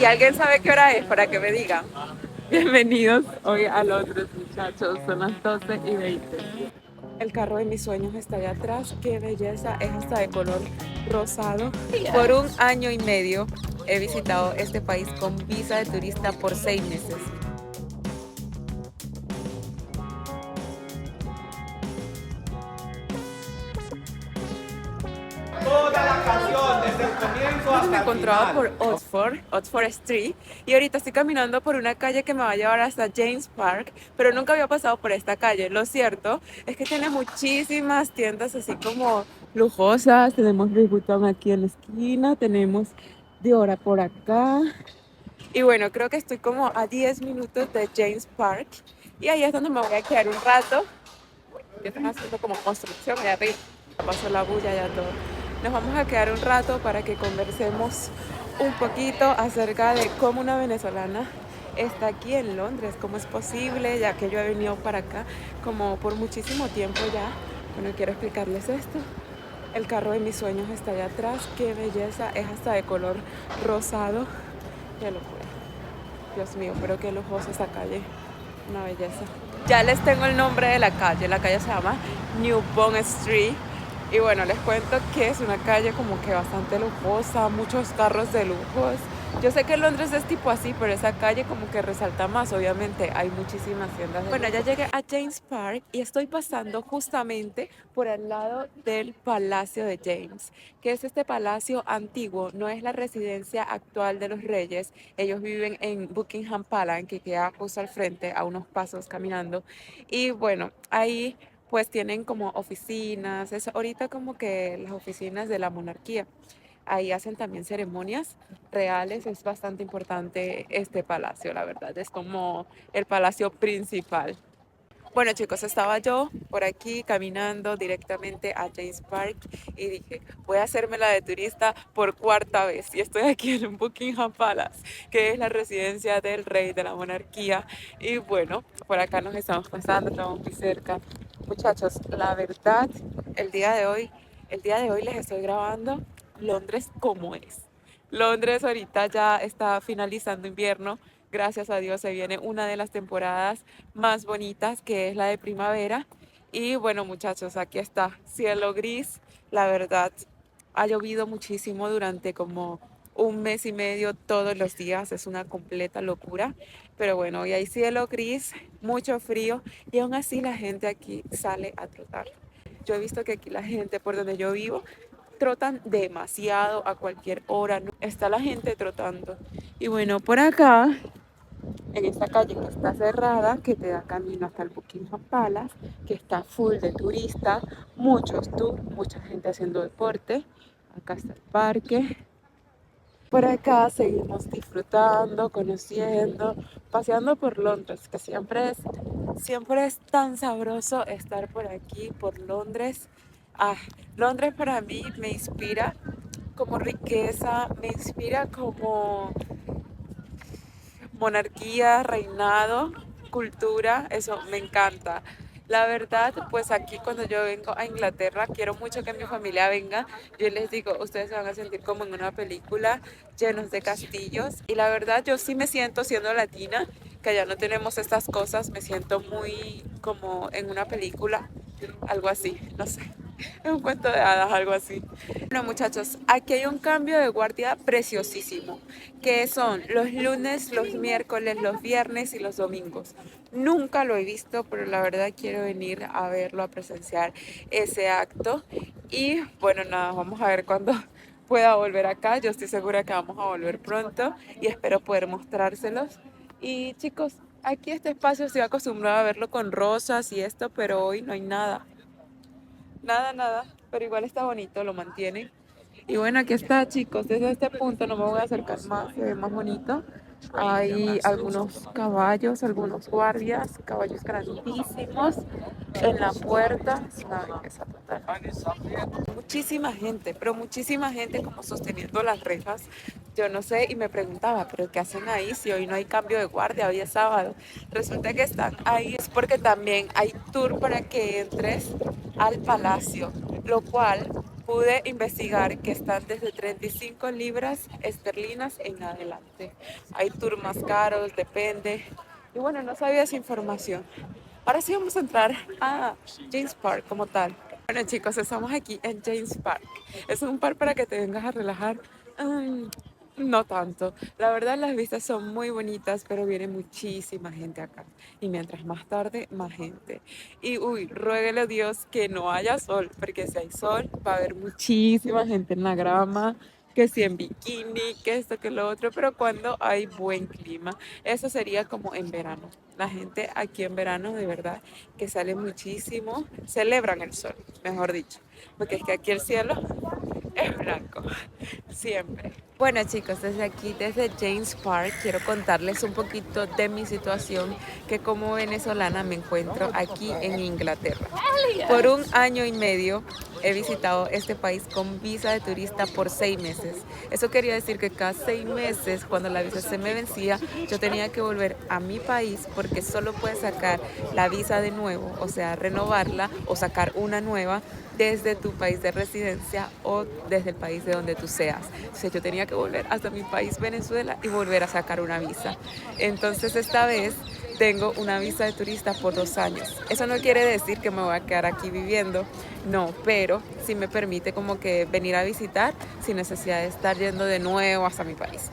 alguien sabe qué hora es, para que me diga. Bienvenidos hoy a Londres, muchachos. Son las 12:20. El carro de mis sueños está allá atrás. Qué belleza, es hasta de color rosado. Por 1 año y medio he visitado este país con visa de turista por 6 meses. Toda la canción desde el comienzo Antes me hasta el encontraba final. por Oxford Street, y ahorita estoy caminando por una calle que me va a llevar hasta James Park, pero nunca había pasado por esta calle. Lo cierto es que tiene muchísimas tiendas así como lujosas. Tenemos Louis Vuitton aquí en la esquina, tenemos Dior por acá. Y bueno, creo que estoy como a 10 minutos de James Park, y ahí es donde me voy a quedar un rato. Ya están haciendo como construcción allá arriba. Pasó la bulla ya todo. Nos vamos a quedar un rato para que conversemos un poquito acerca de cómo una venezolana está aquí en Londres, cómo es posible, ya que yo he venido para acá como por muchísimo tiempo ya. Bueno, quiero explicarles esto. El carro de mis sueños está allá atrás. Qué belleza, es hasta de color rosado. Qué locura. Dios mío, pero qué lujosa esa calle. Una belleza. Ya les tengo el nombre de la calle. La calle se llama New Bond Street. Y bueno, les cuento que es una calle como que bastante lujosa, muchos carros de lujos. Yo sé que Londres es tipo así, pero esa calle como que resalta más. Obviamente hay muchísimas tiendas de Bueno, ya llegué a James Park y estoy pasando justamente por al lado del Palacio de James, que es este palacio antiguo, no es la residencia actual de los reyes. Ellos viven en Buckingham Palace, que queda justo al frente, a unos pasos caminando. Y bueno, ahí pues tienen como oficinas, es ahorita como que las oficinas de la monarquía. Ahí hacen también ceremonias reales, es bastante importante este palacio, la verdad, es como el palacio principal. Bueno, chicos, estaba yo por aquí caminando directamente a James Park y dije, voy a hacerme la de turista por cuarta vez. Y estoy aquí en Buckingham Palace, que es la residencia del rey de la monarquía. Y bueno, por acá nos estamos pasando, estamos muy cerca. Muchachos, la verdad, el día de hoy, el día de hoy les estoy grabando Londres como es. Londres ahorita ya está finalizando invierno. Gracias a Dios se viene una de las temporadas más bonitas, que es la de primavera. Y bueno, muchachos, aquí está, cielo gris. La verdad, ha llovido muchísimo durante como 1 mes y medio todos los días, es una completa locura. Pero bueno, hoy hay cielo gris, mucho frío, y aún así la gente aquí sale a trotar. Yo he visto que aquí la gente por donde yo vivo trotan demasiado a cualquier hora, ¿no? Está la gente trotando. Y bueno, por acá en esta calle que está cerrada, que te da camino hasta el Buckingham Palace, que está full de turistas, muchos tours, mucha gente haciendo deporte. Acá está el parque. Por acá seguimos disfrutando, conociendo, paseando por Londres, que siempre es tan sabroso estar por aquí, por Londres. Ah, Londres para mí me inspira como riqueza, me inspira como monarquía, reinado, cultura, eso me encanta. La verdad, pues aquí cuando yo vengo a Inglaterra, quiero mucho que mi familia venga. Yo les digo, ustedes se van a sentir como en una película, llenos de castillos. Y la verdad, yo sí me siento siendo latina, que allá no tenemos estas cosas, me siento muy como en una película, algo así, no sé. Es un cuento de hadas, algo así. Bueno, muchachos, aquí hay un cambio de guardia preciosísimo, que son los lunes, los miércoles, los viernes y los domingos. Nunca lo he visto, pero la verdad quiero venir a verlo, a presenciar ese acto. Y bueno, nada, vamos a ver cuándo pueda volver acá. Yo estoy segura que vamos a volver pronto y espero poder mostrárselos. Y chicos, aquí este espacio estoy acostumbrada a verlo con rosas y esto, pero hoy no hay nada. Nada, nada, pero igual está bonito, lo mantiene. Y bueno, aquí está, chicos. Desde este punto no me voy a acercar más, se ve más bonito. Hay algunos caballos, algunos guardias, caballos grandísimos en la puerta. Es una belleza total. Muchísima gente, pero muchísima gente como sosteniendo las rejas. Yo no sé, y me preguntaba, ¿pero qué hacen ahí si hoy no hay cambio de guardia, hoy es sábado? Resulta que están ahí es porque también hay tour para que entres al palacio, lo cual pude investigar que están desde 35 libras esterlinas en adelante. Hay tours más caros, depende. Y bueno, no sabía esa información. Ahora sí vamos a entrar a James Park como tal. Bueno chicos, estamos aquí en James Park. Es un parque para que te vengas a relajar. Mm, no tanto. La verdad las vistas son muy bonitas, pero viene muchísima gente acá. Y mientras más tarde, más gente. Y uy, ruéguele a Dios que no haya sol, porque si hay sol va a haber muchísima gente en la grama, que si en bikini, que esto, que lo otro, pero cuando hay buen clima, eso sería como en verano. La gente aquí en verano de verdad que sale muchísimo, celebran el sol, mejor dicho, porque es que aquí el cielo es blanco, siempre. Bueno chicos, desde aquí, desde James Park, quiero contarles un poquito de mi situación, que como venezolana me encuentro aquí en Inglaterra. Por 1 año y medio he visitado este país con visa de turista por 6 meses. Eso quería decir que cada 6 meses, cuando la visa se me vencía, yo tenía que volver a mi país porque solo puedes sacar la visa de nuevo, o sea, renovarla o sacar una nueva desde tu país de residencia o desde el país de donde tú seas. O sea, yo tenía que volver hasta mi país, Venezuela, y volver a sacar una visa. Entonces, esta vez tengo una visa de turista por 2 años. Eso no quiere decir que me voy a quedar aquí viviendo, no, pero sí me permite como que venir a visitar sin necesidad de estar yendo de nuevo hasta mi país.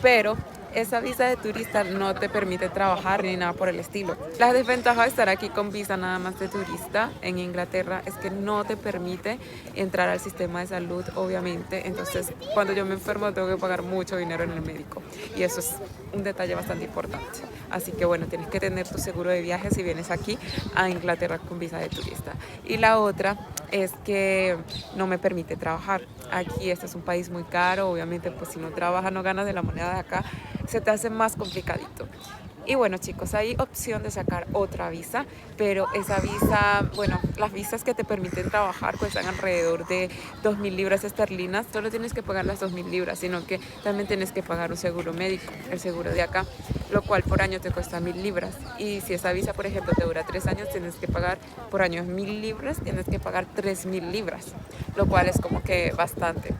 Pero esa visa de turista no te permite trabajar ni nada por el estilo. La desventaja de estar aquí con visa nada más de turista en Inglaterra es que no te permite entrar al sistema de salud, obviamente. Entonces, cuando yo me enfermo tengo que pagar mucho dinero en el médico. Y eso es un detalle bastante importante. Así que bueno, tienes que tener tu seguro de viaje si vienes aquí a Inglaterra con visa de turista. Y la otra es que no me permite trabajar. Aquí este es un país muy caro, obviamente pues si no trabajas no ganas de la moneda de acá, se te hace más complicadito. Y bueno chicos, hay opción de sacar otra visa, pero esa visa, bueno, las visas que te permiten trabajar cuestan alrededor de 2.000 libras esterlinas. Solo tienes que pagar las 2.000 libras, sino que también tienes que pagar un seguro médico, el seguro de acá, lo cual por año te cuesta 1.000 libras. Y si esa visa, por ejemplo, te dura 3 años, tienes que pagar por año 1.000 libras, tienes que pagar 3.000 libras, lo cual es como que bastante,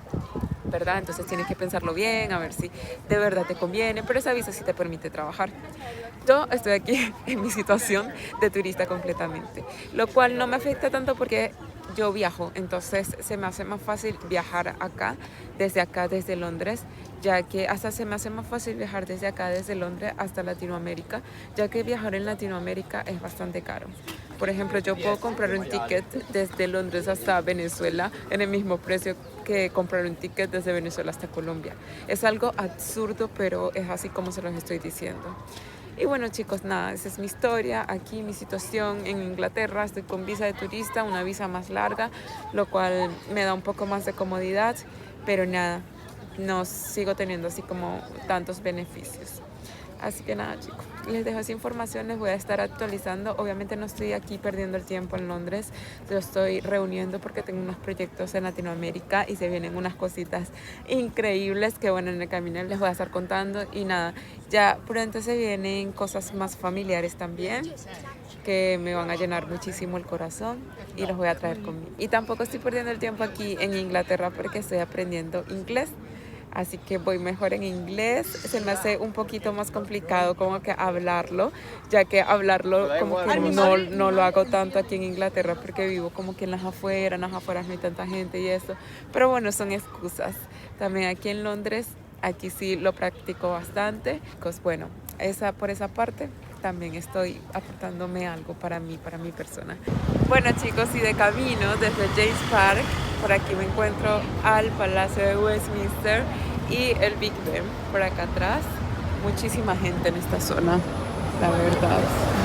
¿verdad? Entonces tienes que pensarlo bien, a ver si de verdad te conviene, pero esa visa sí te permite trabajar. Yo estoy aquí en mi situación de turista completamente, lo cual no me afecta tanto porque yo viajo, entonces se me hace más fácil viajar acá, desde Londres, ya que hasta se me hace más fácil viajar desde acá, desde Londres hasta Latinoamérica, ya que viajar en Latinoamérica es bastante caro. Por ejemplo, yo puedo comprar un ticket desde Londres hasta Venezuela en el mismo precio que comprar un ticket desde Venezuela hasta Colombia. Es algo absurdo, pero es así como se los estoy diciendo. Y bueno chicos, nada, esa es mi historia, aquí mi situación en Inglaterra. Estoy con visa de turista, una visa más larga, lo cual me da un poco más de comodidad, pero nada, no sigo teniendo así como tantos beneficios. Así que nada chicos, les dejo esa información, les voy a estar actualizando. Obviamente no estoy aquí perdiendo el tiempo en Londres, lo estoy reuniendo porque tengo unos proyectos en Latinoamérica y se vienen unas cositas increíbles que bueno, en el camino les voy a estar contando. Y nada, ya pronto se vienen cosas más familiares también que me van a llenar muchísimo el corazón y los voy a traer conmigo. Y tampoco estoy perdiendo el tiempo aquí en Inglaterra porque estoy aprendiendo inglés. Así que voy mejor en inglés. Se me hace un poquito más complicado como que hablarlo, ya que hablarlo como que no lo hago tanto aquí en Inglaterra porque vivo como que en las afueras no hay tanta gente y eso. Pero bueno, son excusas. También aquí en Londres, aquí sí lo practico bastante. Pues bueno, por esa parte también estoy aportándome algo para mí, para mi persona. Bueno chicos, y de camino desde James Park, por aquí me encuentro al Palacio de Westminster y el Big Ben por acá atrás. Muchísima gente en esta zona, la verdad,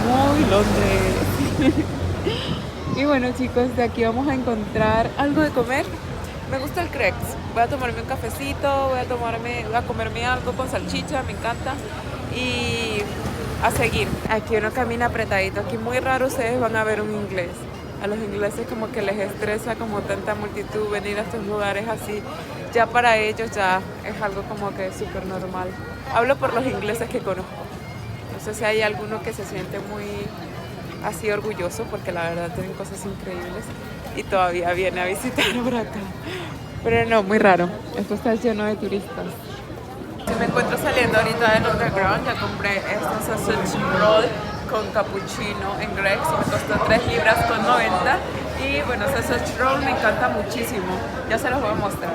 muy Londres. Y bueno chicos, de aquí vamos a encontrar algo de comer. Me gusta el crepes, voy a tomarme un cafecito, voy a comerme algo con salchicha, me encanta. Y a seguir. Aquí uno camina apretadito. Aquí muy raro ustedes van a ver un inglés. A los ingleses como que les estresa como tanta multitud, venir a estos lugares así. Ya para ellos ya es algo como que súper normal. Hablo por los ingleses que conozco. No sé si hay alguno que se siente muy así orgulloso porque la verdad tienen cosas increíbles y todavía viene a visitar por acá. Pero no, muy raro. Esto está lleno de turistas. Si me encuentro saliendo ahorita del underground, ya compré este sausage roll con cappuccino en Greggs. Me costó 3 libras con 90. Y bueno, sausage roll me encanta muchísimo. Ya se los voy a mostrar.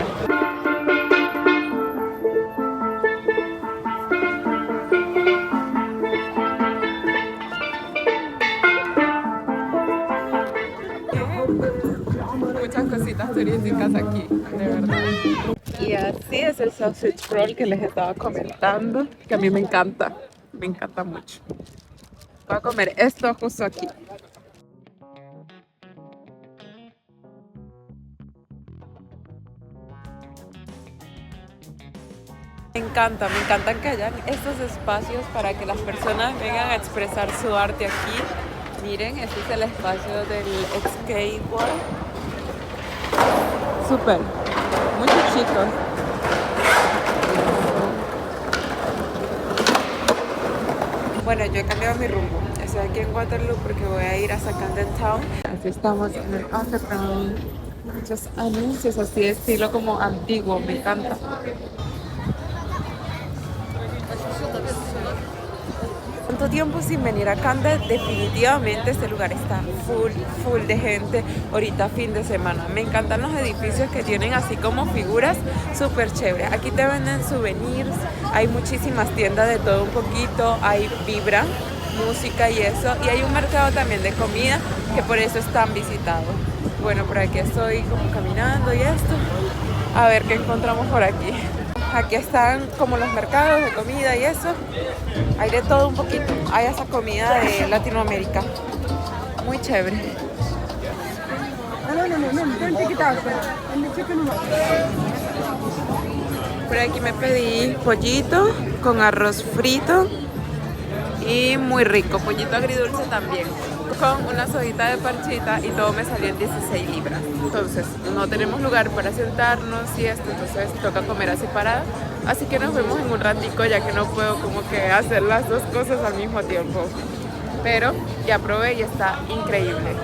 Muchas cositas turísticas aquí, de verdad. Y así es el sausage roll que les estaba comentando, que a mí me encanta mucho. Voy a comer esto justo aquí. Me encantan que hayan estos espacios para que las personas vengan a expresar su arte aquí. Miren, este es el espacio del skateboard. Súper, muchos chicos. Bueno, yo he cambiado mi rumbo. Estoy aquí en Waterloo porque voy a ir a Camden Town. Así estamos en el underground. Muchos anuncios así de estilo como antiguo, me encanta. Tanto tiempo sin venir a Camden, definitivamente este lugar está full de gente ahorita fin de semana. Me encantan los edificios que tienen así como figuras súper chéveres. Aquí te venden souvenirs, hay muchísimas tiendas de todo un poquito, hay vibra, música y eso. Y hay un mercado también de comida que por eso es tan visitado. Bueno, por aquí estoy como caminando y esto. A ver qué encontramos por aquí. Aquí están como los mercados de comida y eso. Hay de todo un poquito. Hay hasta comida de Latinoamérica. Muy chévere. Por aquí me pedí pollito con arroz frito y muy rico. Pollito agridulce también. Con una sodita de parchita y todo me salió en 16 libras. Entonces no tenemos lugar para sentarnos y esto, entonces toca comer así parado. Así que nos vemos en un ratico ya que no puedo como que hacer las dos cosas al mismo tiempo. Pero ya probé y está increíble.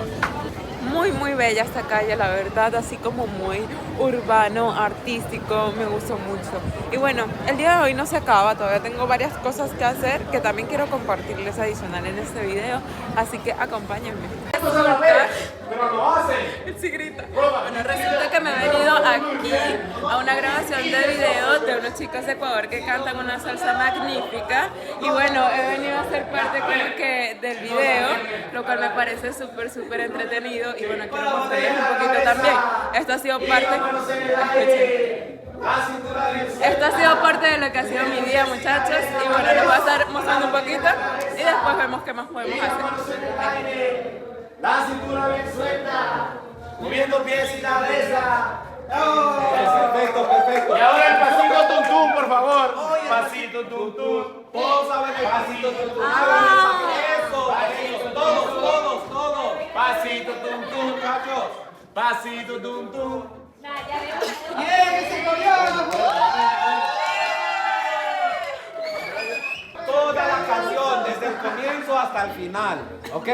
Muy bella esta calle, la verdad, así como muy urbano, artístico, me gustó mucho. Y bueno, el día de hoy no se acaba, todavía tengo varias cosas que hacer que también quiero compartirles adicional en este video, así que acompáñenme. Pero lo hacen. Sí grita. Bueno, resulta que me he venido aquí a una grabación de video de unos chicos de Ecuador que cantan una salsa magnífica y bueno, he venido a ser parte como que del video, lo cual me parece súper entretenido y bueno, quiero mostrarles un poquito también. Esto ha sido parte, esto ha sido parte de lo que ha sido mi día, muchachos, y bueno, les voy a estar mostrando un poquito y después vemos qué más podemos hacer. La cintura bien suelta, moviendo pies y cabeza. ¡Oh! Perfecto. Y ahora el pasito tum por favor. Pasito tum. Todos saben el pasito tum. Eso, todos. Pasito tum, muchachos. Pasito tum. ¡Bien, ese coreano! Toda la canción, desde el comienzo hasta el final, ¿ok?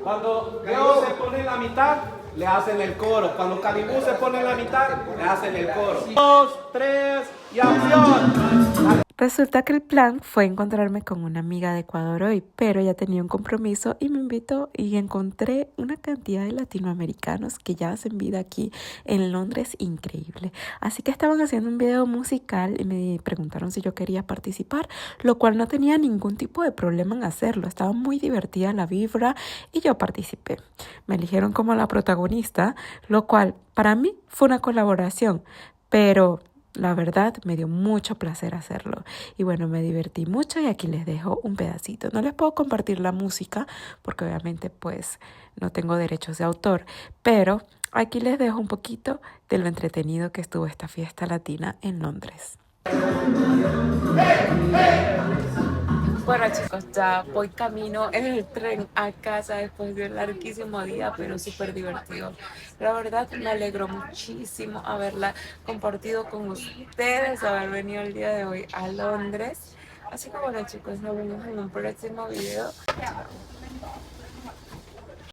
Cuando Dios se pone en la mitad, le hacen el coro. Cuando Calibú se pone en la mitad, le hacen el coro. 2, 3 y acción. Resulta que el plan fue encontrarme con una amiga de Ecuador hoy, pero ella tenía un compromiso y me invitó y encontré una cantidad de latinoamericanos que ya hacen vida aquí en Londres increíble. Así que estaban haciendo un video musical y me preguntaron si yo quería participar, lo cual no tenía ningún tipo de problema en hacerlo. Estaba muy divertida la vibra y yo participé. Me eligieron como la protagonista, lo cual para mí fue una colaboración, pero la verdad, me dio mucho placer hacerlo. Y bueno, me divertí mucho y aquí les dejo un pedacito. No les puedo compartir la música porque obviamente pues no tengo derechos de autor. Pero aquí les dejo un poquito de lo entretenido que estuvo esta fiesta latina en Londres. Bueno chicos, ya voy camino en el tren a casa después de un larguísimo día, pero súper divertido. La verdad me alegró muchísimo haberla compartido con ustedes, haber venido el día de hoy a Londres. Así que bueno chicos, nos vemos en un próximo video. Chao.